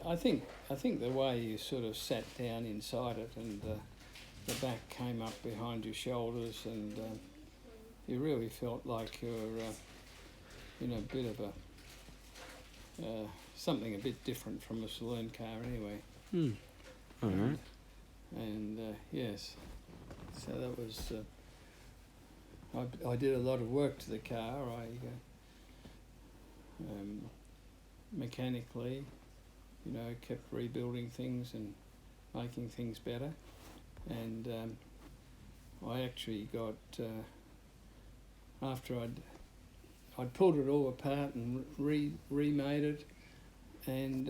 I think the way you sort of sat down inside it, and the back came up behind your shoulders, and you really felt like you were in a bit of a something a bit different from a saloon car, anyway. All right. And yes, so that was. I did a lot of work to the car. Mechanically, kept rebuilding things and making things better. And I actually got, after I'd pulled it all apart and remade it, and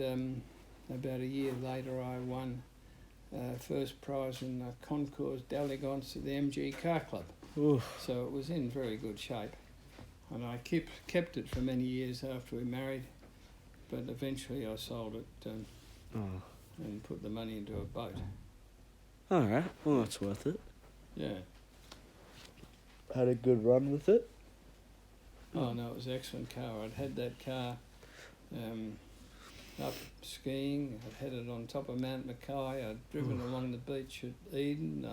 about a year later I won first prize in the Concours d'Elegance at the MG Car Club. Oof. So it was in very good shape. And I kept it for many years after we married, but eventually I sold it and put the money into a boat. All right. Well, that's worth it. Yeah. Had a good run with it? Oh, no, it was an excellent car. I'd had that car up skiing. I'd had it on top of Mount Mackay. I'd driven along the beach at Eden.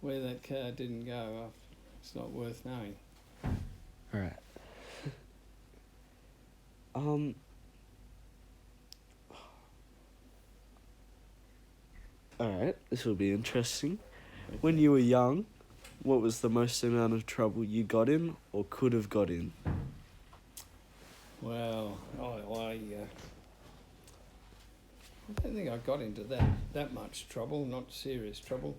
Where that car didn't go, it's not worth knowing. All right. All right, this will be interesting. When you were young, what was the most amount of trouble you got in or could have got in? Well, I don't think I got into that much trouble, not serious trouble,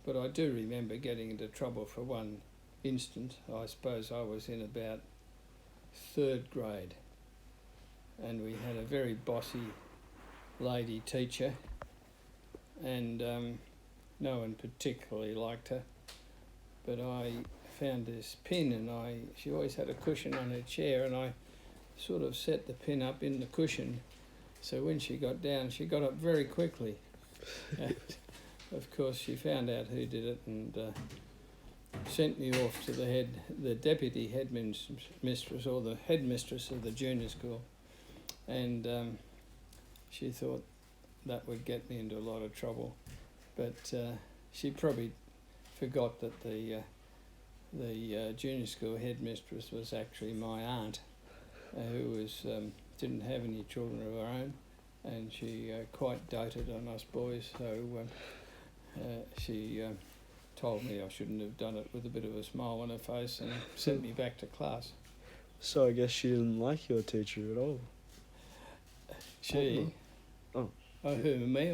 but I do remember getting into trouble for one instant. I suppose I was in about 3rd grade, and we had a very bossy lady teacher, and no one particularly liked her, but I found this pin, and she always had a cushion on her chair, and I sort of set the pin up in the cushion, so when she got down, she got up very quickly. And of course, she found out who did it and sent me off to the deputy headmistress, or the headmistress of the junior school, and she thought that would get me into a lot of trouble, but she probably forgot that the junior school headmistress was actually my aunt, who didn't have any children of her own, and she quite doted on us boys, so she told me I shouldn't have done it, with a bit of a smile on her face, and sent me back to class. So I guess she didn't like your teacher at all. She? Oh. Oh, who, me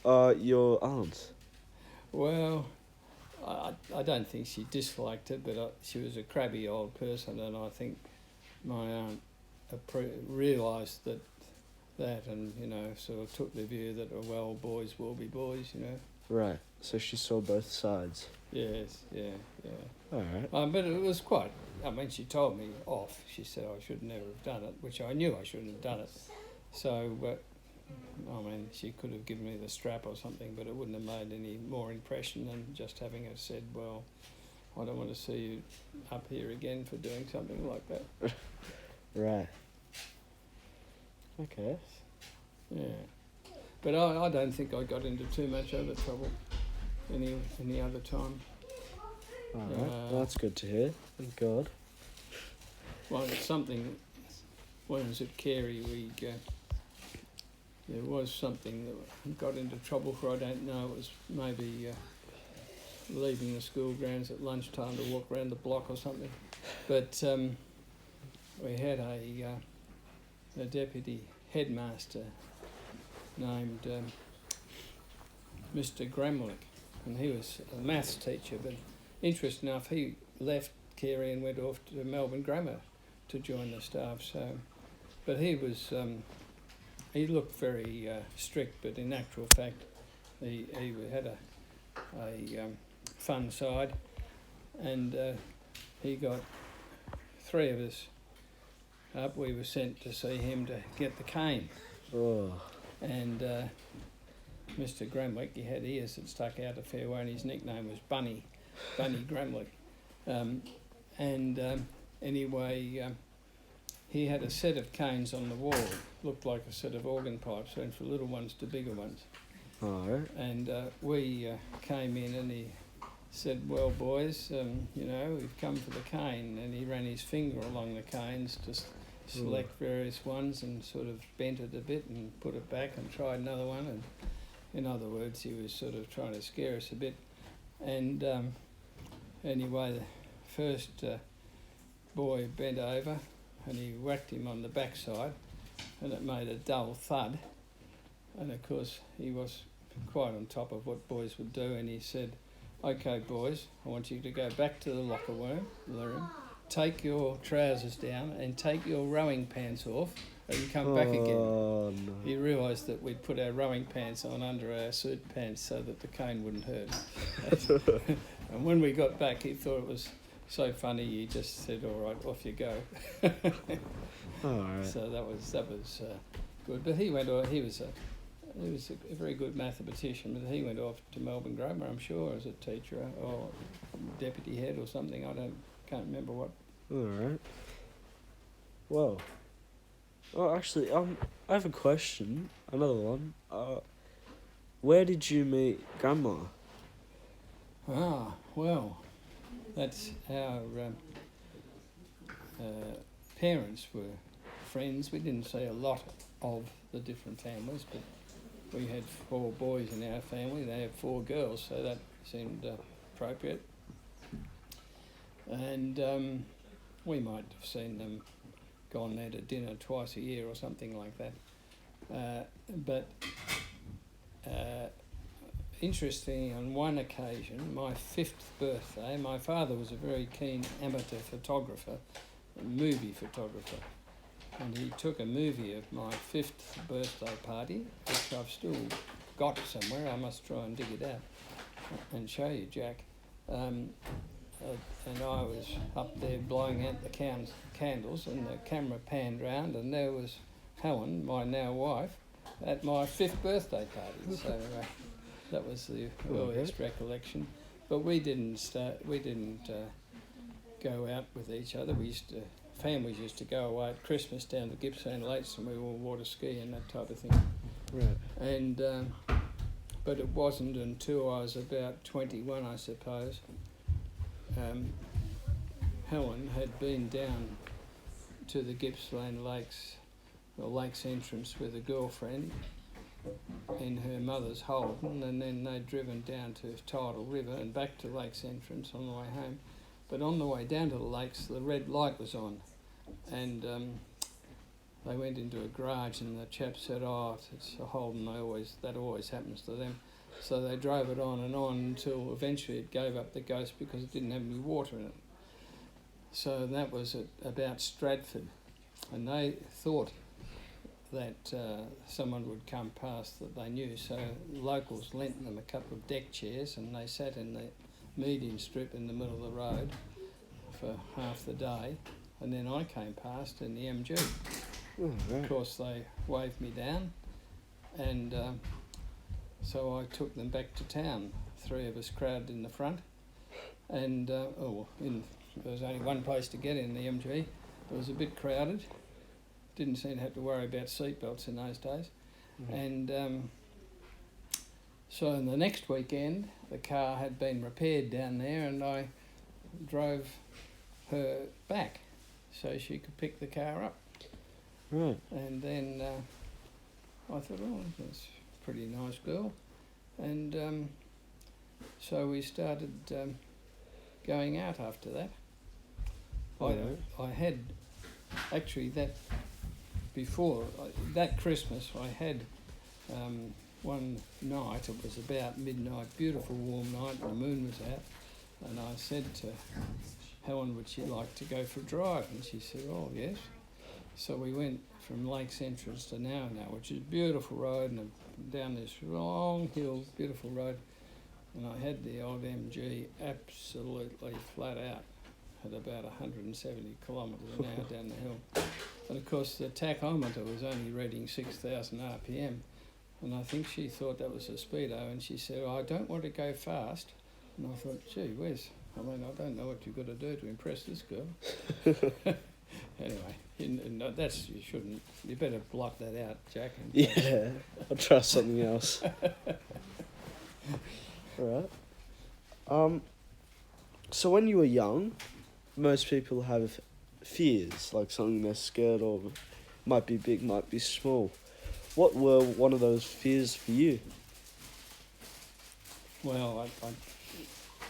or? Your aunt. Well, I don't think she disliked it, but she was a crabby old person, and I think my aunt realised that and, sort of took the view that, well, boys will be boys, Right, so she saw both sides. Yes, yeah. All right. But it was quite, she told me off. She said I should never have done it, which I knew I shouldn't have done it. So, but, she could have given me the strap or something, but it wouldn't have made any more impression than just having her said, well, I don't want to see you up here again for doing something like that. Right. Okay. Yeah. But I don't think I got into too much other trouble any other time. All right. Well, that's good to hear. Thank God. Well, it's something, when I was at Carey, there was something that I got into trouble for. I don't know, it was maybe leaving the school grounds at lunchtime to walk around the block or something. But we had a deputy headmaster named Mr. Gramlich, and he was a maths teacher, but interesting enough, he left Carey and went off to Melbourne Grammar to join the staff. So, but he was he looked very strict, but in actual fact, he had a fun side, and he got 3 of us up. We were sent to see him to get the cane. Oh. And Mr. Gramlich, he had ears that stuck out a fair way, and his nickname was Bunny Gramlich. Anyway, he had a set of canes on the wall, looked like a set of organ pipes, went from little ones to bigger ones. Alright. And we came in and he said, well, boys, we've come for the cane. And he ran his finger along the canes to select various ones and sort of bent it a bit and put it back and tried another one. And in other words, he was sort of trying to scare us a bit. And anyway, the first boy bent over and he whacked him on the backside and it made a dull thud. And of course, he was quite on top of what boys would do, and he said, okay, boys, I want you to go back to the locker room, take your trousers down and take your rowing pants off and come back again. No. He realised that we'd put our rowing pants on under our suit pants so that the cane wouldn't hurt. And when we got back, he thought it was so funny, he just said, all right, off you go. Alright. So that was good. But he went on, he was a very good mathematician, but he went off to Melbourne Grammar, I'm sure, as a teacher or deputy head or something. Can't remember what. Alright. Well, actually, I have a question, another one. Where did you meet Grandma? Ah, well, that's our parents were friends. We didn't see a lot of the different families, but we had 4 boys in our family. They had 4 girls, so that seemed appropriate. And we might have seen them, gone there to dinner twice a year or something like that. But interesting, on one occasion, my 5th birthday, my father was a very keen amateur photographer, a movie photographer. And he took a movie of my 5th birthday party, which I've still got somewhere. I must try and dig it out and show you, Jack. And I was up there blowing out the candles, and the camera panned round, and there was Helen, my now wife, at my 5th birthday party. So that was the earliest recollection. But we didn't go out with each other. Families used to go away at Christmas down to Gippsland Lakes, and we all water ski and that type of thing. Right. And but it wasn't until I was about 21, I suppose. Helen had been down to the Gippsland Lakes, or Lakes entrance, with a girlfriend in her mother's Holden, and then they'd driven down to Tidal River and back to Lakes entrance on the way home. But on the way down to the lakes, the red light was on, and they went into a garage, and the chap said, "Oh, it's a Holden. That always happens to them." So they drove it on until eventually it gave up the ghost because it didn't have any water in it. So that was about Stratford, and they thought that someone would come past that they knew. So locals lent them a couple of deck chairs, and they sat in the median strip in the middle of the road for half the day, and then I came past in the MG. Oh, right. Of course, they waved me down, and so I took them back to town. 3 of us crowded in the front, and there was only one place to get in the MG. It was a bit crowded. Didn't seem to have to worry about seatbelts in those days. Mm. And so in the next weekend, the car had been repaired down there, and I drove her back so she could pick the car up. Right. And then I thought, oh, that's a pretty nice girl. And so we started going out after that. I had actually that Christmas, I had one night, it was about midnight, beautiful warm night, the moon was out, and I said to Helen, would she like to go for a drive? And she said, oh yes. So we went from Lakes Entrance to Now, which is a beautiful road, and down this long hill, beautiful road, and I had the old MG absolutely flat out at about 170 kilometres an hour down the hill. And of course the tachometer was only reading 6,000 RPM, and I think she thought that was a speedo, and she said, oh, I don't want to go fast. And I thought, gee, I don't know what you've got to do to impress this girl. Anyway, No, that's, you shouldn't. You better block that out, Jack. And Yeah, I'll try something else. Alright. So when you were young, most people have fears, like something they're scared of. Might be big, might be small. What were one of those fears for you? Well,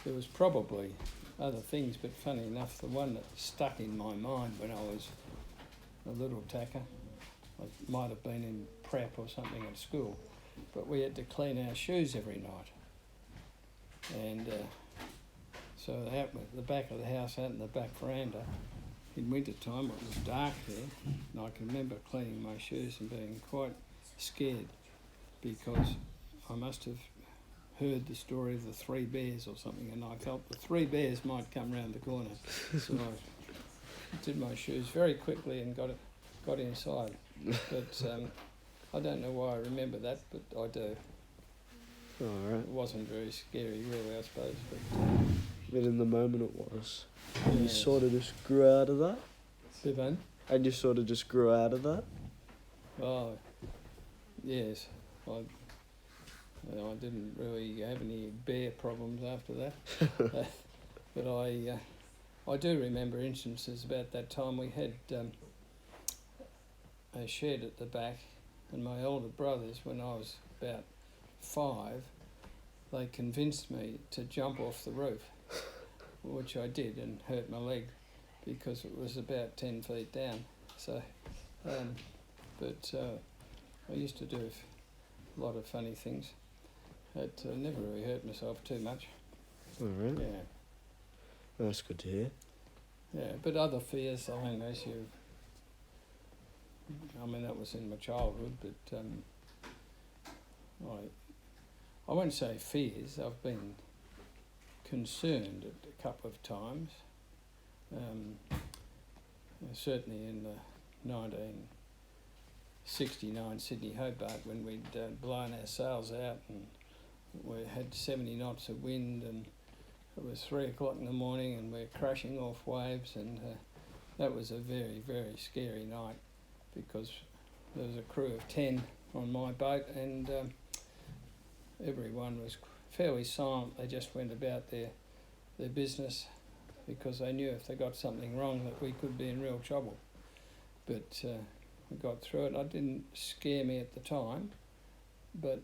there was probably other things, but funny enough, the one that stuck in my mind when I was a little tacker, I might have been in prep or something at school, but we had to clean our shoes every night. And so out at the back of the house, out in the back veranda, in winter time it was dark there, and I can remember cleaning my shoes and being quite scared because I must have heard the story of the three bears or something, and I felt the three bears might come round the corner. So I did my shoes very quickly and got inside. But I don't know why I remember that, but I do. Alright. It wasn't very scary, really, I suppose. But in the moment it was. But And you sort of just grew out of that? Stefan? And you sort of just grew out of that? Oh, yes. I didn't really have any bear problems after that. But I do remember instances about that time. We had a shed at the back, and my older brothers, when I was about 5, they convinced me to jump off the roof, which I did, and hurt my leg because it was about 10 feet down. So, but I used to do a lot of funny things. It never really hurt myself too much. Alright. Yeah, That's good to hear. yeah. But other fears, I mean, that was in my childhood, but I won't say fears. I've been concerned a couple of times. Certainly in the 1969 Sydney Hobart, when we'd blown our sails out and we had 70 knots of wind, and it was 3 o'clock in the morning and we're crashing off waves, and that was a very, very scary night because there was a crew of 10 on my boat, and everyone was fairly silent. They just went about their business because they knew if they got something wrong that we could be in real trouble. But we got through it. It didn't scare me at the time, but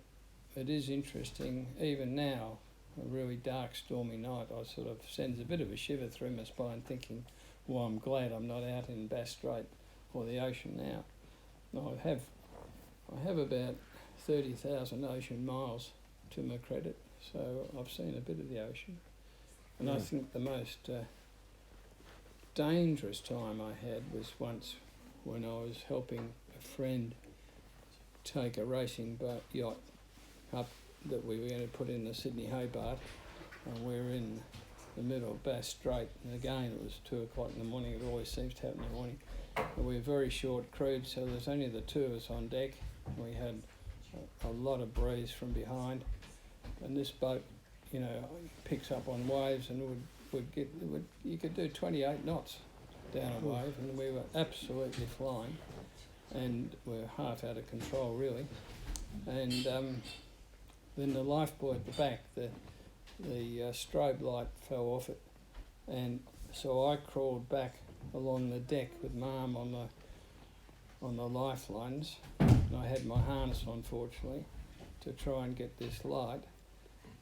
it is interesting. Even now, a really dark, stormy night, I sort of sends a bit of a shiver through my spine, thinking, well, I'm glad I'm not out in Bass Strait or the ocean now. I have about 30,000 ocean miles to my credit, so I've seen a bit of the ocean. And I think the most dangerous time I had was once when I was helping a friend take a racing yacht up that we were going to put in the Sydney Hobart, and we were in the middle of Bass Strait, and again it was 2 o'clock in the morning. It always seems to happen in the morning. And we were very short crewed, so there's only the two of us on deck. We had a lot of breeze from behind, and this boat, picks up on waves and you could do 28 knots down a wave, and we were absolutely flying, and we're half out of control really. And then the lifebuoy at the back, the strobe light fell off it, and so I crawled back along the deck with my arm on the lifelines, and I had my harness on, fortunately, to try and get this light.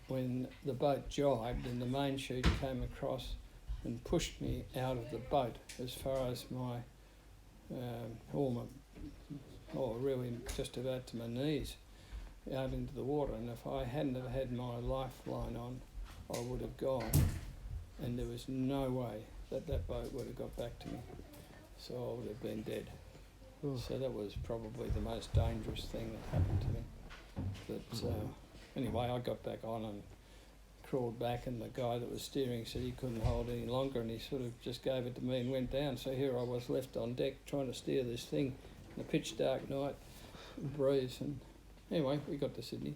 When the boat jibed and the main sheet came across and pushed me out of the boat as far as really just about to my knees, out into the water. And if I hadn't have had my lifeline on, I would have gone, and there was no way that boat would have got back to me, so I would have been dead. So that was probably the most dangerous thing that happened to me. But anyway, I got back on and crawled back, and the guy that was steering said he couldn't hold any longer, and he sort of just gave it to me and went down. So here I was left on deck trying to steer this thing in a pitch dark night, breeze, and anyway, we got to Sydney.